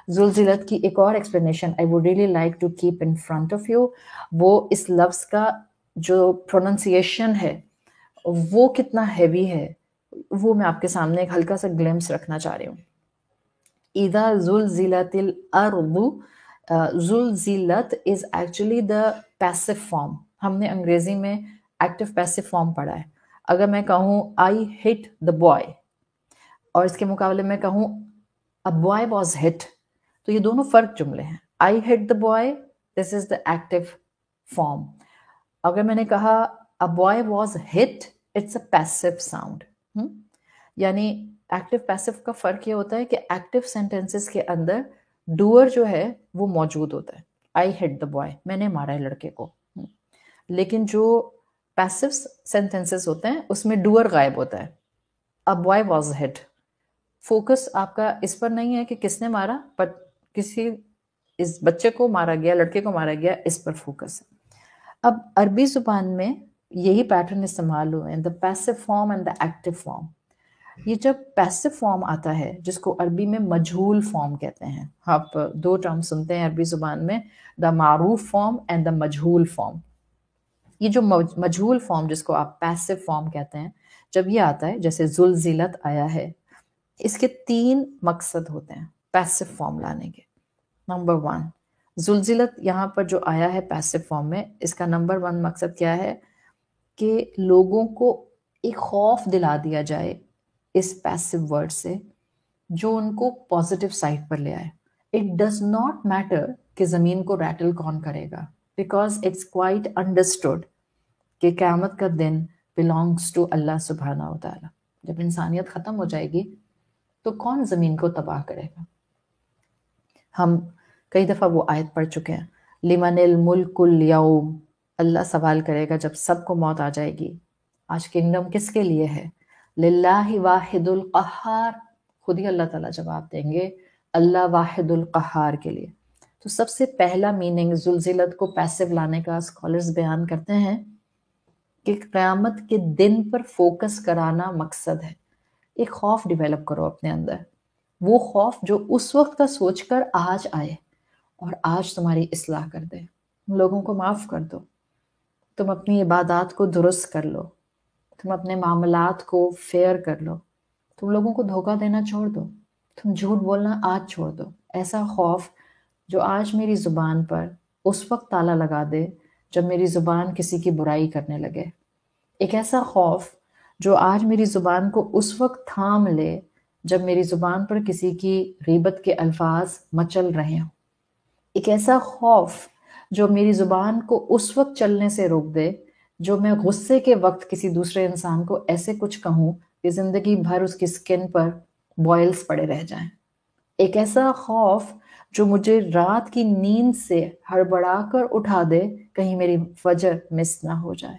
زلزلت کی ایک اور explanation I would really like to keep in front of you, وہ اس لفظ کا جو پروننسیشن ہے وہ کتنا ہیوی ہے، وہ میں آپ کے سامنے ایک ہلکا سا گلمس رکھنا چاہ رہی ہوں. اذا زلزلت الارض، زلزلت از ایکچولی دا پیسو فارم. ہم نے انگریزی میں ایکٹیو پیسو فارم پڑھا ہے. اگر میں کہوں آئی ہٹ دا بوائے اور اس کے مقابلے میں کہوں a boy was hit، تو یہ دونوں فرق جملے ہیں. I hit the boy، this is the active form. اگر میں نے کہا a boy was hit، it's a passive sound. یعنی ایکٹیو پیسو کا فرق یہ ہوتا ہے کہ ایکٹیو سینٹینسز کے اندر ڈوئر جو ہے وہ موجود ہوتا ہے. I hit the boy، میں نے مارا ہے لڑکے کو. لیکن جو پیسو سینٹینسز ہوتے ہیں اس میں ڈوئر غائب ہوتا ہے. a boy was hit، focus آپ کا اس پر نہیں ہے کہ کس نے مارا، پر کسی اس بچے کو مارا گیا، لڑکے کو مارا گیا، اس پر فوکس ہے. اب عربی زبان میں یہی پیٹرن استعمال ہوئے ہیں، دا پیسو form and the active form. یہ جب پیسو فارم آتا ہے جس کو عربی میں مجہول فارم کہتے ہیں، آپ دو ٹرم سنتے ہیں عربی زبان میں، دا معروف فارم اینڈ دا مجہول فارم. یہ جو مجہول فارم جس کو آپ پیسو فارم کہتے ہیں، جب یہ آتا ہے جیسے زلزلت آیا ہے، اس کے 3 مقصد ہوتے ہیں پیسو فارم لانے کے. نمبر 1، زلزلت یہاں پر جو آیا ہے پیسو فارم میں، اس کا نمبر 1 مقصد کیا ہے کہ لوگوں کو ایک خوف دلا دیا جائے اس پیسو ورڈ سے جو ان کو پازیٹیو سائڈ پر لے آئے. اٹ ڈز ناٹ میٹر کہ زمین کو ریٹل کون کرے گا، بیکاز اٹس کوائٹ انڈرسٹوڈ کہ قیامت کا دن بلانگس ٹو اللہ سبحانہ و تعالیٰ. جب انسانیت ختم ہو جائے گی تو کون زمین کو تباہ کرے گا؟ ہم کئی دفعہ وہ آیت پڑھ چکے ہیں، لمن الملک اليوم، اللہ سوال کرے گا جب سب کو موت آ جائے گی، آج کنگڈم کس کے لیے ہے؟ للہ واحد القہار، خود ہی اللہ تعالیٰ جواب دیں گے اللہ واحد القہار کے لیے. تو سب سے پہلا میننگ زلزلت کو پیسو لانے کا اسکالرز بیان کرتے ہیں کہ قیامت کے دن پر فوکس کرانا مقصد ہے. ایک خوف ڈیولپ کرو اپنے اندر، وہ خوف جو اس وقت کا سوچ کر آج آئے اور آج تمہاری اصلاح کر دے. لوگوں کو معاف کر دو، تم اپنی عبادات کو درست کر لو، تم اپنے معاملات کو فیئر کر لو، تم لوگوں کو دھوکہ دینا چھوڑ دو، تم جھوٹ بولنا آج چھوڑ دو. ایسا خوف جو آج میری زبان پر اس وقت تالا لگا دے جب میری زبان کسی کی برائی کرنے لگے. ایک ایسا خوف جو آج میری زبان کو اس وقت تھام لے جب میری زبان پر کسی کی غیبت کے الفاظ مچل رہے ہوں. ایک ایسا خوف جو میری زبان کو اس وقت چلنے سے روک دے جو میں غصے کے وقت کسی دوسرے انسان کو ایسے کچھ کہوں کہ زندگی بھر اس کی سکن پر بوائلز پڑے رہ جائیں. ایک ایسا خوف جو مجھے رات کی نیند سے ہڑبڑا کر اٹھا دے کہیں میری فجر مس نہ ہو جائے،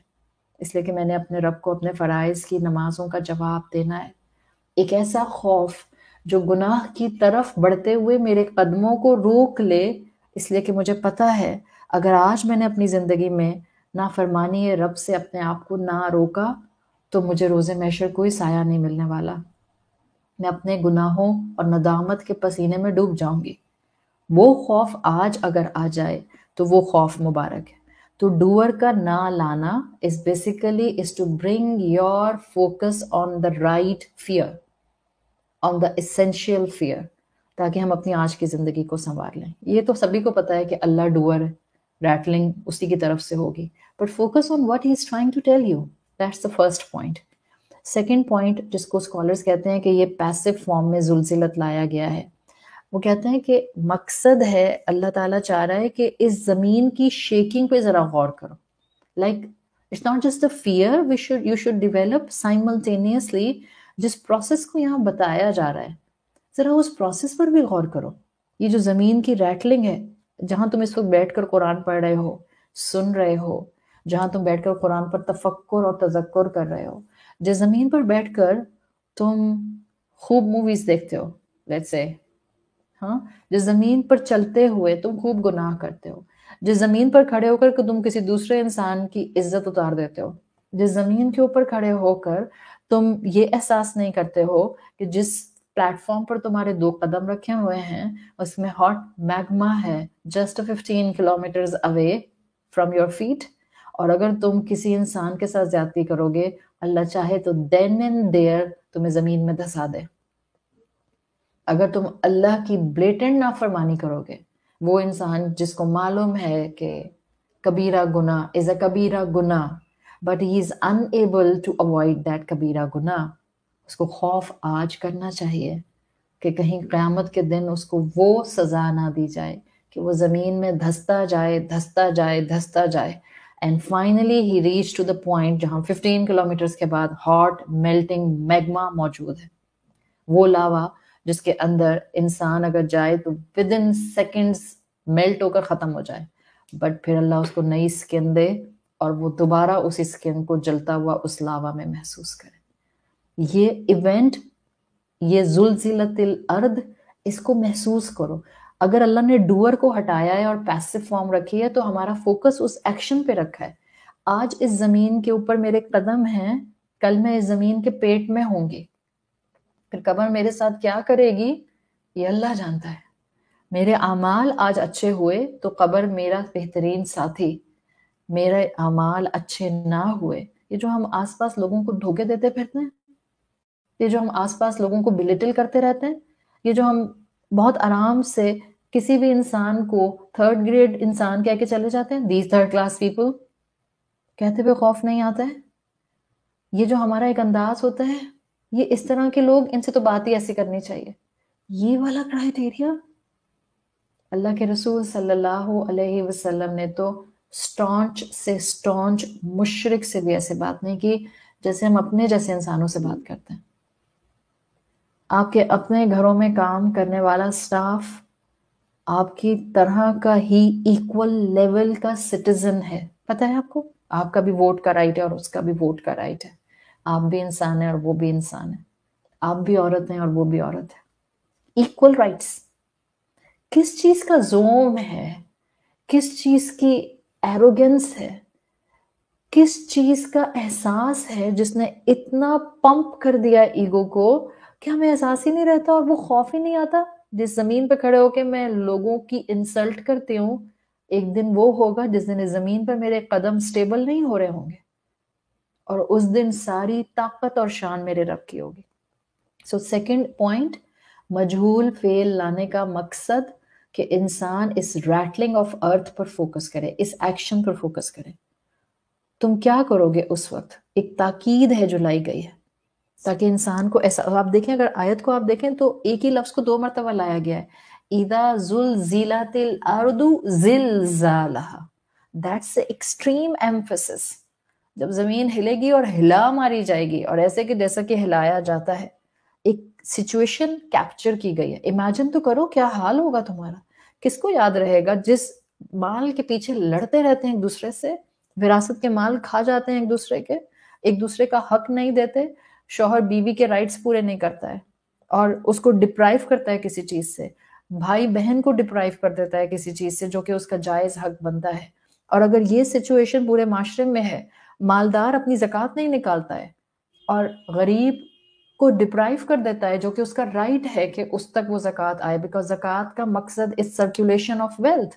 اس لیے کہ میں نے اپنے رب کو اپنے فرائض کی نمازوں کا جواب دینا ہے. ایک ایسا خوف جو گناہ کی طرف بڑھتے ہوئے میرے قدموں کو روک لے، اس لیے کہ مجھے پتا ہے اگر آج میں نے اپنی زندگی میں نافرمانی رب سے اپنے آپ کو نہ روکا تو مجھے روز محشر کوئی سایہ نہیں ملنے والا، میں اپنے گناہوں اور ندامت کے پسینے میں ڈوب جاؤں گی. وہ خوف آج اگر آ جائے تو وہ خوف مبارک ہے. تو ڈوئر کا نہ لانا is basically is to bring your focus on the right fear, on the essential fear، تاکہ ہم اپنی آج کی زندگی کو سنوار لیں. یہ تو سبھی کو پتا ہے کہ اللہ ڈوئر ہے، ریٹلنگ اسی کی طرف سے ہوگی، but focus on what he is trying to tell you. That's the first point. Second point جس کو اسکالرز کہتے ہیں کہ یہ پیسو فارم میں زلزلت لایا گیا ہے، وہ کہتے ہیں کہ مقصد ہے اللہ تعالیٰ چاہ رہا ہے کہ اس زمین کی شیکنگ پہ ذرا غور کرو. Like it's not just a fair, you should develop simultaneously جس پروسیس کو یہاں بتایا جا رہا ہے، ذرا اس پروسیس پر بھی غور کرو. یہ جو زمین کی ریٹلنگ ہے، جہاں تم اس وقت بیٹھ کر قرآن پڑھ رہے ہو، سن رہے ہو، جہاں تم بیٹھ کر قرآن پر تفکر اور تذکر کر رہے ہو، جس زمین پر بیٹھ کر تم خوب موویز دیکھتے ہو، لیٹس سے، ہاں، جس زمین پر چلتے ہوئے تم خوب گناہ کرتے ہو، جس زمین پر کھڑے ہو کر کہ تم کسی دوسرے انسان کی عزت اتار دیتے ہو، جس زمین کے اوپر کھڑے ہو کر تم یہ احساس نہیں کرتے ہو کہ جس پلیٹ فارم پر تمہارے 2 قدم رکھے ہوئے ہیں، اس میں ہاٹ میگما ہے just 15 kilometres away from your feet, اور اگر تم کسی انسان کے ساتھ زیادتی کرو گے، اللہ چاہے تو دین اینڈ دیئر تمہیں زمین میں دھسا دے۔ اگر تم اللہ کی بلیٹنٹ نافرمانی کرو گے، وہ انسان جس کو معلوم ہے کہ کبیرہ گناہ از اے کبیرہ گناہ but he is unable to avoid that کبیرہ گناہ، اس کو خوف آج کرنا چاہیے کہ کہیں قیامت کے دن اس کو وہ سزا نہ دی جائے کہ وہ زمین میں دھستا جائے دھستا جائے دھستا جائے، اینڈ فائنلی ہی ریچ ٹو دا پوائنٹ جہاں 15 کلومیٹرز کے بعد ہاٹ میلٹنگ میگما موجود ہے، وہ لاوا جس کے اندر انسان اگر جائے تو ود ان سیکنڈز میلٹ ہو کر ختم ہو جائے، بٹ پھر اللہ اس کو نئی سکن دے اور وہ دوبارہ اسی سکن کو جلتا ہوا اس لاوا میں محسوس کرے۔ یہ ایونٹ، یہ زلزلۃ الارض، اس کو محسوس کرو۔ اگر اللہ نے ڈوئر کو ہٹایا ہے اور پیسو فارم رکھی ہے تو ہمارا فوکس اس ایکشن پہ رکھا ہے۔ آج اس زمین کے اوپر میرے قدم ہیں، کل میں اس زمین کے پیٹ میں ہوں گی، پھر قبر میرے ساتھ کیا کرے گی یہ اللہ جانتا ہے۔ میرے اعمال آج اچھے ہوئے تو قبر میرا بہترین ساتھی، میرے اعمال اچھے نہ ہوئے، یہ جو ہم آس پاس لوگوں کو دھوکے دیتے پھرتے ہیں، یہ جو ہم آس پاس لوگوں کو بلیٹل کرتے رہتے ہیں، یہ جو ہم بہت آرام سے کسی بھی انسان کو 3rd گریڈ انسان کہہ کے چلے جاتے ہیں، دیز 3rd کلاس پیپل کہتے ہوئے خوف نہیں آتا ہے، یہ جو ہمارا ایک انداز ہوتا ہے، یہ اس طرح کے لوگ، ان سے تو بات ہی ایسی کرنی چاہیے۔ یہ والا کرائٹیریا اللہ کے رسول صلی اللہ علیہ وسلم نے تو اسٹانچ سے اسٹانچ مشرک سے بھی ایسے بات نہیں کی جیسے ہم اپنے جیسے انسانوں سے بات کرتے ہیں۔ آپ کے اپنے گھروں میں کام کرنے والا سٹاف آپ کی طرح کا ہی ایکول لیول کا سٹیزن ہے، پتہ ہے آپ کو؟ آپ کا بھی ووٹ کا رائٹ ہے اور اس کا بھی ووٹ کا رائٹ ہے، آپ بھی انسان ہیں اور وہ بھی انسان ہے، آپ بھی عورت ہیں اور وہ بھی عورت ہے، ایکول رائٹس۔ کس چیز کا زوم ہے، کس چیز کی ایروگنس ہے، کس چیز کا احساس ہے جس نے اتنا پمپ کر دیا ایگو کو کہ ہمیں احساس ہی نہیں رہتا اور وہ خوف ہی نہیں آتا؟ جس زمین پہ کھڑے ہو کے میں لوگوں کی انسلٹ کرتی ہوں، ایک دن وہ ہوگا جس دن اس زمین پر میرے قدم سٹیبل نہیں ہو رہے ہوں گے، اور اس دن ساری طاقت اور شان میرے رب کی ہوگی۔ سو سیکنڈ پوائنٹ، مجہول فعل لانے کا مقصد کہ انسان اس ریٹلنگ آف ارتھ پر فوکس کرے، اس ایکشن پر فوکس کرے۔ تم کیا کرو گے اس وقت؟ ایک تاکید ہے جو لائی گئی ہے تاکہ انسان کو ایسا، آپ دیکھیں اگر آیت کو آپ دیکھیں تو ایک ہی لفظ کو 2 مرتبہ لایا گیا ہے، اذا زلزلت الارض زلزالها، دیٹس ایکسٹریم ایمفیسس۔ جب زمین ہلے گی اور ہلا ماری جائے گی، اور ایسے کہ جیسا کہ ہلایا جاتا ہے، ایک سچویشن کیپچر کی گئی ہے۔ امیجن تو کرو کیا حال ہوگا تمہارا۔ کس کو یاد رہے گا جس مال کے پیچھے لڑتے رہتے ہیں ایک دوسرے سے، وراثت کے مال کھا جاتے ہیں ایک دوسرے کا حق نہیں دیتے، شوہر بیوی کے رائٹس پورے نہیں کرتا ہے اور اس کو ڈپرائیو کرتا ہے کسی چیز سے، بھائی بہن کو ڈپرائیو کر دیتا ہے کسی چیز سے جو کہ اس کا جائز حق بنتا ہے، اور اگر یہ سچویشن پورے معاشرے میں ہے، مالدار اپنی زکوٰۃ نہیں نکالتا ہے اور غریب کو ڈپرائیو کر دیتا ہے جو کہ اس کا رائٹ ہے کہ اس تک وہ زکوٰۃ آئے، بیکاز زکوٰۃ کا مقصد از سرکولیشن آف ویلتھ۔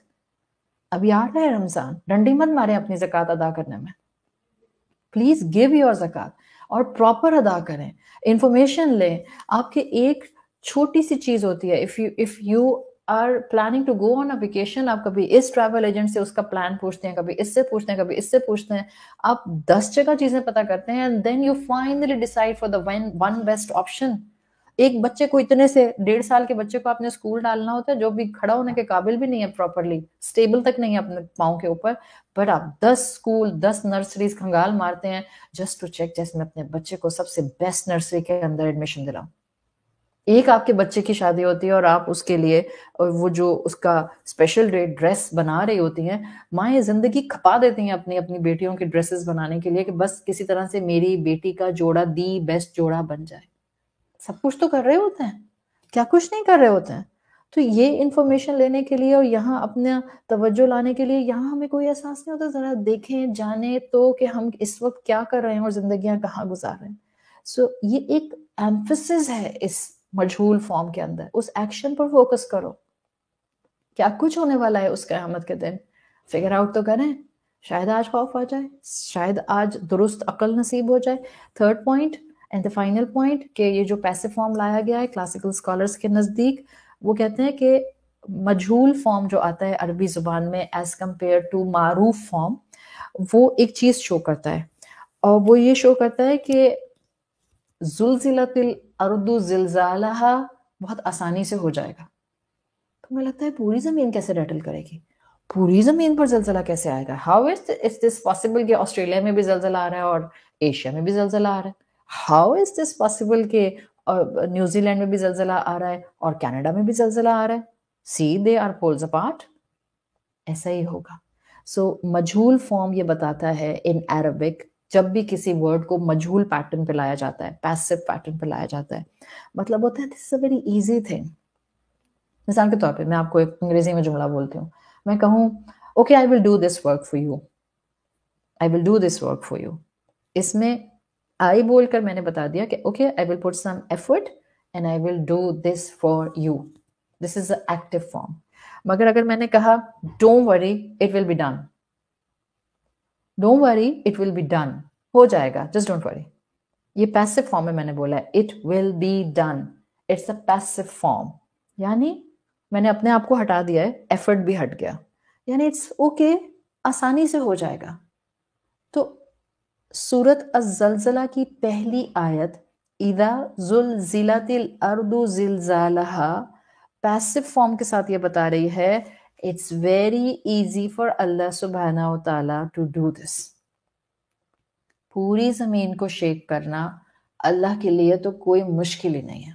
ابھی آ رہا ہے رمضان، ڈنڈی مت مارے اپنی زکوٰۃ ادا کرنے میں، پلیز گیو یور زکوٰۃ اور پراپر ادا کریں، انفارمیشن لیں۔ آپ کے ایک چھوٹی سی چیز ہوتی ہے، if you are planning to go on a vacation، آپ کبھی اس ٹریول ایجنٹ سے اس کا پلان پوچھتے ہیں، کبھی اس سے پوچھتے ہیں، کبھی اس سے پوچھتے ہیں، آپ 10 جگہ چیزیں پتہ کرتے ہیں and then you finally decide for the one best option۔ ایک بچے کو اتنے سے 1.5 سال کے بچے کو آپ نے اسکول ڈالنا ہوتا ہے جو بھی کھڑا ہونے کے قابل بھی نہیں ہے، پراپرلی اسٹیبل تک نہیں ہے اپنے پاؤں کے اوپر، بٹ آپ 10 اسکول 10 نرسریز کھنگال مارتے ہیں جسٹ ٹو چیک جیسے میں اپنے بچے کو سب سے بیسٹ نرسری کے اندر ایڈمیشن دلاؤں۔ ایک آپ کے بچے کی شادی ہوتی ہے اور آپ اس کے لیے وہ جو اس کا اسپیشل ڈریس بنا رہی ہوتی ہیں، مائیں زندگی کھپا دیتی ہیں اپنی بیٹیوں کی ڈریسز بنانے کے لیے کہ بس کسی طرح سے میری بیٹی کا جوڑا دی بیسٹ جوڑا بن جائے۔ سب کچھ تو کر رہے ہوتے ہیں، کیا کچھ نہیں کر رہے ہوتے ہیں۔ تو یہ انفارمیشن لینے کے لیے اور یہاں اپنا توجہ لانے کے لیے یہاں ہمیں کوئی احساس نہیں ہوتا، ذرا دیکھیں جانیں تو کہ ہم اس وقت کیا کر رہے ہیں اور زندگیاں کہاں گزار رہے ہیں۔ سو یہ ایک ایمفسس ہے اس مجہول فارم کے اندر. اس ایکشن پر فوکس کرو. کیا کچھ ہونے والا ہے اس قیامت کے دن, فگر آؤٹ تو کریں. شاید آج خوف آ جائے, شاید آج درست عقل نصیب ہو جائے. Third point and the final point کہ یہ جو پیسو فارم لایا گیا ہے کلاسیکل اسکالرس کے نزدیک, وہ کہتے ہیں کہ مجہول فارم جو آتا ہے عربی زبان میں ایز کمپیئر ٹو معروف فارم, وہ ایک چیز شو کرتا ہے, اور وہ یہ شو کرتا ہے کہ زلزلت الارض زلزالہا بہت آسانی سے ہو جائے گا. تو مجھے لگتا ہے پوری زمین کیسے ریٹل کرے گی, پوری زمین پر زلزلہ کیسے آئے گا. ہاؤ از دس پاسبل کہ آسٹریلیا میں بھی زلزلہ آ رہا ہے اور ایشیا میں بھی زلزلہ آ رہا ہے. ہاؤ از دس پاسبل کہ نیوزی لینڈ میں بھی زلزلہ آ رہا ہے اور کینیڈا میں بھی زلزلہ آ رہا ہے. سی دے آر پولز اپارٹ. ایسا ہی ہوگا. سو مجہول فارم یہ بتاتا ہے ان عربک, جب بھی کسی ورڈ کو مجہول پیٹرن پہ لایا جاتا ہے, پیسو پیٹرن پہ لایا جاتا ہے, مطلب ہوتا ہے دس is a very easy thing. مثال کے طور پہ میں آپ کو ایک انگریزی میں جملہ بولتی ہوں, میں کہوں okay I will do this work for you, I will do this work for you. اس میں آئی بول کر میں نے بتا دیا کہ okay I will put some effort and I will do this for you. This is a active form. مگر اگر میں نے کہا don't worry it will be done, don't worry it will be done, ہو جائے گا, جسٹ ڈونٹ وری, یہ passive form میں نے بولا ہے it will be done, it's a passive form. یعنی میں نے اپنے آپ کو ہٹا دیا ہے, ایفرٹ بھی ہٹ گیا, یعنی اٹس اوکے, آسانی سے ہو جائے گا. تو سورت الزلزلہ کی پہلی آیت اذا زلزلت الارض زلزالہا پیسو فارم کے ساتھ یہ بتا رہی ہے اٹس ویری ایزی فار اللہ سبحانہ و تعالیٰ ٹو ڈو دس. پوری زمین کو شیک کرنا اللہ کے لیے تو کوئی مشکل ہی نہیں ہے.